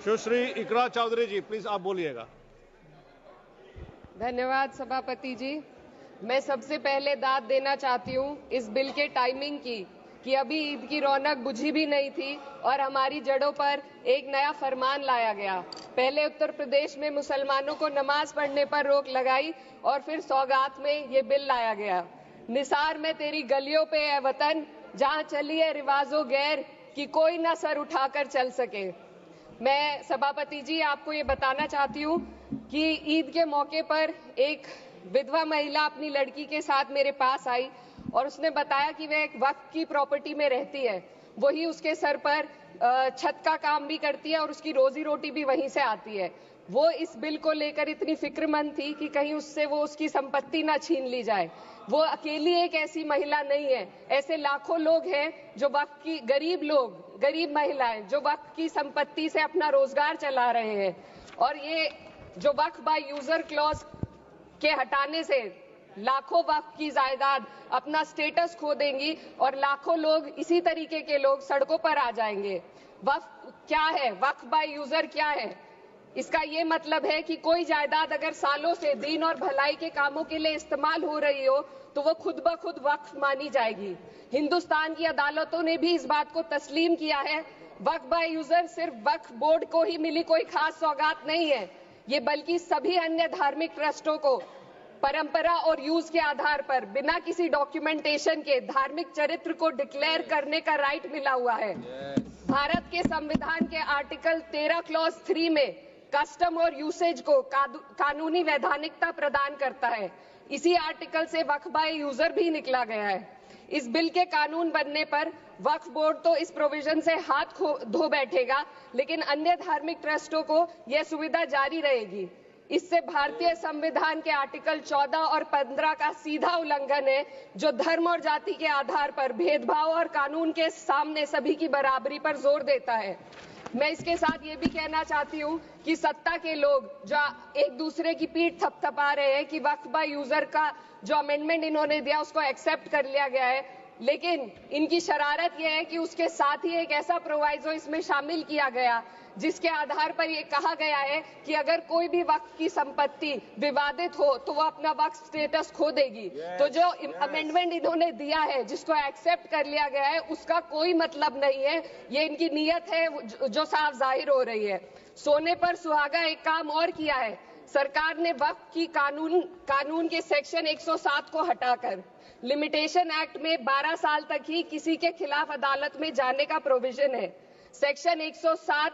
सुश्री इकरा चौधरी जी, please आप बोलिएगा। धन्यवाद सभापति जी। मैं सबसे पहले दाद देना चाहती हूँ इस बिल के टाइमिंग की कि अभी ईद की रौनक बुझी भी नहीं थी और हमारी जड़ों पर एक नया फरमान लाया गया। पहले उत्तर प्रदेश में मुसलमानों को नमाज पढ़ने पर रोक लगाई और फिर सौगात में ये बिल लाया गया। निसार में तेरी गलियों पे है वतन, जहाँ चली है रिवाजो गैर कि कोई ना सर उठाकर चल सके। मैं सभापति जी आपको ये बताना चाहती हूँ कि ईद के मौके पर एक विधवा महिला अपनी लड़की के साथ मेरे पास आई और उसने बताया कि वह एक वक्फ की प्रॉपर्टी में रहती है, वही उसके सर पर छत का काम भी करती है और उसकी रोजी रोटी भी वहीं से आती है। वो इस बिल को लेकर इतनी फिक्रमंद थी कि कहीं उससे वो उसकी संपत्ति ना छीन ली जाए। वो अकेली एक ऐसी महिला नहीं है, ऐसे लाखों लोग हैं जो वक्फ की गरीब महिलाएं जो वक्फ की संपत्ति से अपना रोजगार चला रहे हैं। और ये जो वक्फ बाय यूजर क्लॉज के हटाने से लाखों वक्फ की जायदाद अपना स्टेटस खो देंगी और लाखों लोग इसी तरीके के लोग सड़कों पर आ जाएंगे। वक्फ क्या है? वक्फ बाय यूजर क्या है? इसका ये मतलब है कि कोई जायदाद अगर सालों से दीन और भलाई के कामों के लिए इस्तेमाल हो रही हो तो वो खुद ब खुद वक्फ मानी जाएगी। हिंदुस्तान की अदालतों ने भी इस बात को तस्लीम किया है। वक्फ बाय यूजर सिर्फ वक्फ बोर्ड को ही मिली कोई खास सौगात नहीं है, ये बल्कि सभी अन्य धार्मिक ट्रस्टों को परंपरा और यूज के आधार पर बिना किसी डॉक्यूमेंटेशन के धार्मिक चरित्र को डिक्लेयर करने का राइट मिला हुआ है। भारत के संविधान के आर्टिकल 13 क्लॉज 3 में कस्टम और यूसेज को कानूनी वैधानिकता प्रदान करता है। इसी आर्टिकल से वक्फ बाय यूजर भी निकला गया है। इस बिल के कानून बनने पर वक्फ बोर्ड तो इस प्रोविजन से हाथ धो बैठेगा, लेकिन अन्य धार्मिक ट्रस्टों को यह सुविधा जारी रहेगी। इससे भारतीय संविधान के आर्टिकल 14 और 15 का सीधा उल्लंघन है, जो धर्म और जाति के आधार पर भेदभाव और कानून के सामने सभी की बराबरी पर जोर देता है। मैं इसके साथ ये भी कहना चाहती हूँ कि सत्ता के लोग जो एक दूसरे की पीठ थपथपा रहे हैं कि वक्फ बाय यूजर का जो अमेंडमेंट इन्होंने दिया उसको एक्सेप्ट कर लिया गया है, लेकिन इनकी शरारत यह है कि उसके साथ ही एक ऐसा प्रोवाइजो इसमें शामिल किया गया जिसके आधार पर यह कहा गया है कि अगर कोई भी वक्फ की संपत्ति विवादित हो तो वो अपना वक्फ स्टेटस खो देगी। तो जो अमेंडमेंट इन्होंने दिया है, जिसको एक्सेप्ट कर लिया गया है, उसका कोई मतलब नहीं है। ये इनकी नीयत है जो साफ जाहिर हो रही है। सोने पर सुहागा एक काम और किया है। सरकार ने वक्फ की कानून के सेक्शन 107 को हटाकर लिमिटेशन एक्ट में 12 साल तक ही किसी के खिलाफ अदालत में जाने का प्रोविजन है। सेक्शन 107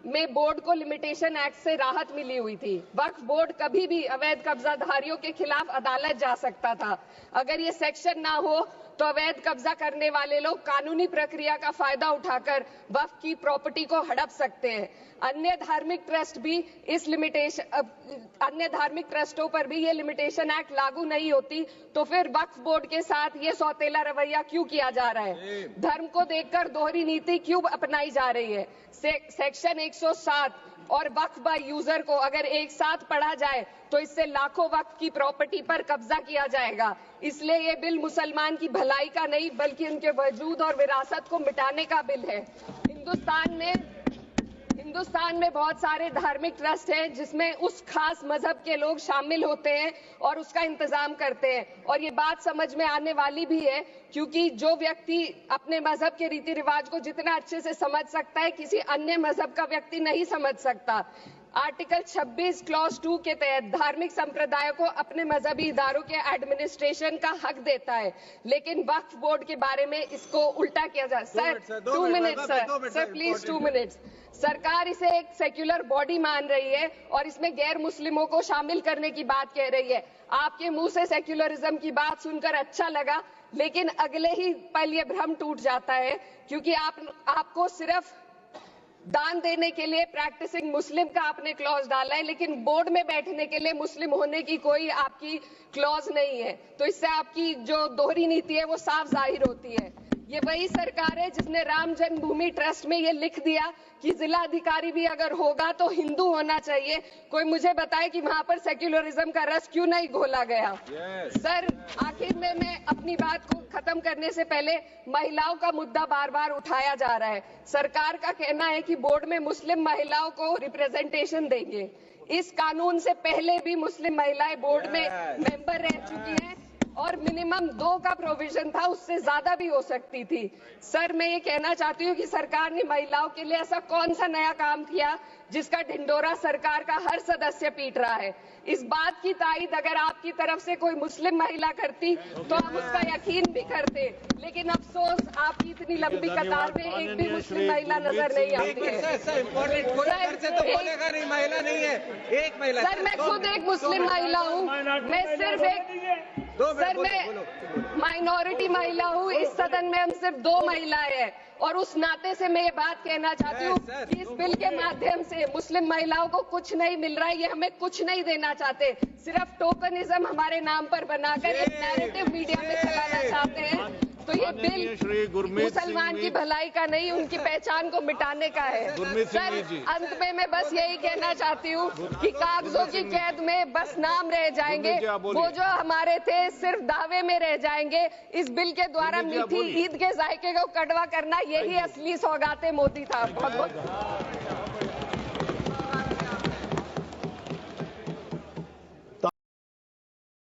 में बोर्ड को लिमिटेशन एक्ट से राहत मिली हुई थी। वक्फ बोर्ड कभी भी अवैध कब्जाधारियों के खिलाफ अदालत जा सकता था। अगर ये सेक्शन ना हो तो अवैध कब्जा करने वाले लोग कानूनी प्रक्रिया का फायदा उठाकर वक्फ की प्रॉपर्टी को हड़प सकते हैं। अन्य धार्मिक ट्रस्टों पर भी ये लिमिटेशन एक्ट लागू नहीं होती, तो फिर वक्फ बोर्ड के साथ ये सौतेला रवैया क्यों किया जा रहा है? धर्म को देखकर दोहरी नीति क्यों अपनाई जा रही है? सेक्शन 107 और वक्फ बाय यूजर को अगर एक साथ पढ़ा जाए तो इससे लाखों वक्फ की प्रॉपर्टी पर कब्जा किया जाएगा। इसलिए ये बिल मुसलमान की भलाई का नहीं बल्कि उनके वजूद और विरासत को मिटाने का बिल है। हिंदुस्तान में बहुत सारे धार्मिक ट्रस्ट हैं जिसमें उस खास मजहब के लोग शामिल होते हैं और उसका इंतजाम करते हैं। और ये बात समझ में आने वाली भी है, क्योंकि जो व्यक्ति अपने मजहब के रीति रिवाज को जितना अच्छे से समझ सकता है, किसी अन्य मजहब का व्यक्ति नहीं समझ सकता। आर्टिकल 26 क्लॉज 2 के तहत धार्मिक संप्रदायों को अपने मजहबी इदारों के एडमिनिस्ट्रेशन का हक देता है, लेकिन वक्फ बोर्ड के बारे में इसको उल्टा किया जा। Sir 2 minute sir please 2 minutes. सरकार इसे एक सेक्युलर बॉडी मान रही है और इसमें गैर मुस्लिमों को शामिल करने की बात कह रही है। आपके मुंह से सेक्युलरिज्म की बात सुनकर अच्छा लगा, लेकिन अगले ही पल ये भ्रम टूट जाता है, क्योंकि आपको सिर्फ दान देने के लिए प्रैक्टिसिंग मुस्लिम का आपने क्लॉज डाला है, लेकिन बोर्ड में बैठने के लिए मुस्लिम होने की कोई आपकी क्लॉज नहीं है। तो इससे आपकी जो दोहरी नीति है वो साफ जाहिर होती है। ये वही सरकार है जिसने राम जन्मभूमि ट्रस्ट में ये लिख दिया कि जिला अधिकारी भी अगर होगा तो हिंदू होना चाहिए। कोई मुझे बताए कि वहां पर सेक्युलरिज्म का रस क्यों नहीं घोला गया। सर, आखिर में मैं अपनी बात को खत्म करने से पहले महिलाओं का मुद्दा बार बार उठाया जा रहा है। सरकार का कहना है कि बोर्ड में मुस्लिम महिलाओं को रिप्रेजेंटेशन देंगे। इस कानून से पहले भी मुस्लिम महिलाएं बोर्ड में मेंबर रह चुकी हैं और मिनिमम 2 का प्रोविजन था, उससे ज्यादा भी हो सकती थी। सर, मैं ये कहना चाहती हूँ कि सरकार ने महिलाओं के लिए ऐसा कौन सा नया काम किया जिसका ढिंडोरा सरकार का हर सदस्य पीट रहा है। इस बात की तायीद अगर आपकी तरफ से कोई मुस्लिम महिला करती तो आप उसका यकीन भी करते, लेकिन अफसोस आपकी इतनी लंबी कतार में एक भी मुस्लिम महिला नजर नहीं आती है। सर, मैं खुद एक मुस्लिम महिला हूँ, मैं सिर्फ एक मैं माइनॉरिटी महिला हूँ। इस सदन में हम सिर्फ 2 महिलाएं हैं और उस नाते से मैं ये बात कहना चाहती हूँ कि इस बिल के माध्यम से मुस्लिम महिलाओं को कुछ नहीं मिल रहा है। ये हमें कुछ नहीं देना चाहते, सिर्फ टोकनिज्म हमारे नाम पर बनाकर एक नैरेटिव मीडिया में चलाना चाहते हैं। तो ये बिल मुसलमान की भलाई का नहीं, उनकी पहचान को मिटाने का है। सर, अंत में मैं बस यही कहना चाहती हूँ कि कागजों की कैद में बस नाम रह जाएंगे, वो जो हमारे थे सिर्फ दावे में रह जाएंगे। इस बिल के द्वारा मीठी ईद के जायके को कड़वा करना, यही असली सौगाते मोदी था। बहुत बहुत